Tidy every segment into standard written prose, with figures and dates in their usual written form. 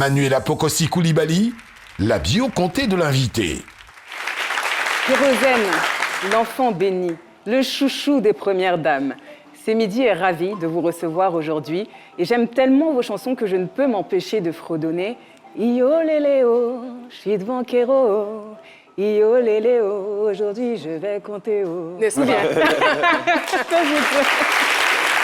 Manuela Pocosi Koulibaly, la bio-comté de l'invité. Kérosène, l'enfant béni, le chouchou des premières dames. C'est Midi est ravie de vous recevoir aujourd'hui et j'aime tellement vos chansons que je ne peux m'empêcher de fredonner. Io léléo, je suis devant Kéro. Io léléo, aujourd'hui je vais compter haut. N'est-ce bien?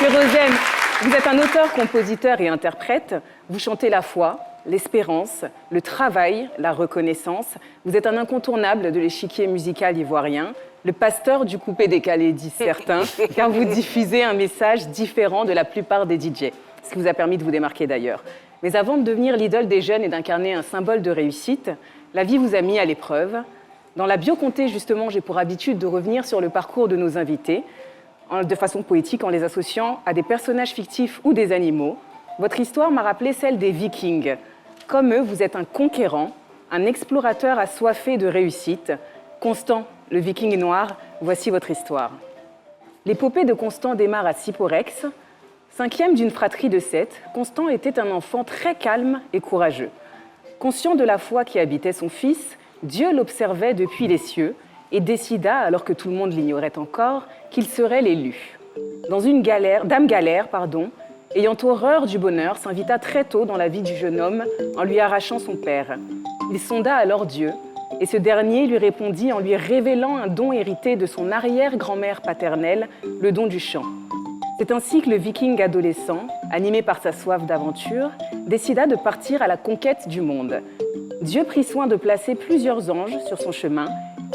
Kérosène, vous êtes un auteur, compositeur et interprète. Vous chantez la foi, l'espérance, le travail, la reconnaissance. Vous êtes un incontournable de l'échiquier musical ivoirien, le pasteur du coupé-décalé, disent certains, car vous diffusez un message différent de la plupart des DJ, ce qui vous a permis de vous démarquer d'ailleurs. Mais avant de devenir l'idole des jeunes et d'incarner un symbole de réussite, la vie vous a mis à l'épreuve. Dans la bio-comté, justement, j'ai pour habitude de revenir sur le parcours de nos invités, de façon poétique en les associant à des personnages fictifs ou des animaux. Votre histoire m'a rappelé celle des Vikings. Comme eux, vous êtes un conquérant, un explorateur assoiffé de réussite. Constant, le Viking noir, voici votre histoire. L'épopée de Constant démarre à Syporex. 5e d'une fratrie de 7, Constant était un enfant très calme et courageux. Conscient de la foi qui habitait son fils, Dieu l'observait depuis les cieux et décida, alors que tout le monde l'ignorait encore, qu'il serait l'élu. Dans une Dame Galère, ayant horreur du bonheur, s'invita très tôt dans la vie du jeune homme en lui arrachant son père. Il sonda alors Dieu, et ce dernier lui répondit en lui révélant un don hérité de son arrière-grand-mère paternelle, le don du chant. C'est ainsi que le Viking adolescent, animé par sa soif d'aventure, décida de partir à la conquête du monde. Dieu prit soin de placer plusieurs anges sur son chemin.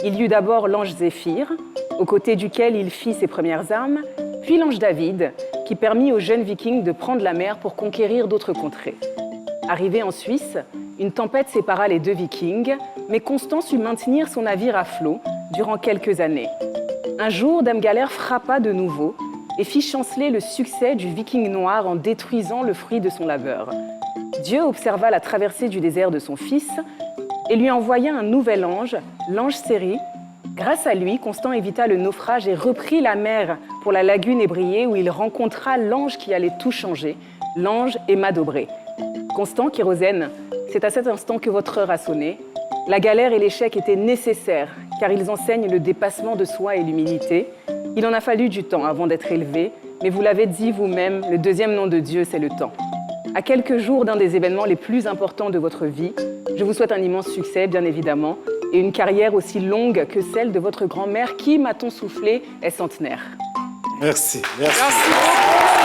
Il y eut d'abord l'ange Zéphyr, aux côtés duquel il fit ses premières armes, puis l'ange David, qui permit aux jeunes Vikings de prendre la mer pour conquérir d'autres contrées. Arrivé en Suisse, une tempête sépara les deux Vikings, mais Constant sut maintenir son navire à flot durant quelques années. Un jour, Dame Galère frappa de nouveau et fit chanceler le succès du Viking noir en détruisant le fruit de son labeur. Dieu observa la traversée du désert de son fils et lui envoya un nouvel ange, l'ange Séri. Grâce à lui, Constant évita le naufrage et reprit la mer pour la lagune ébriée où il rencontra l'ange qui allait tout changer, l'ange Emma Dobré. Constant, Kérosène, c'est à cet instant que votre heure a sonné. La galère et l'échec étaient nécessaires car ils enseignent le dépassement de soi et l'humilité. Il en a fallu du temps avant d'être élevé, mais vous l'avez dit vous-même, le deuxième nom de Dieu, c'est le temps. À quelques jours d'un des événements les plus importants de votre vie, je vous souhaite un immense succès, bien évidemment, et une carrière aussi longue que celle de votre grand-mère qui, m'a-t-on soufflé, est centenaire. Merci. Merci beaucoup.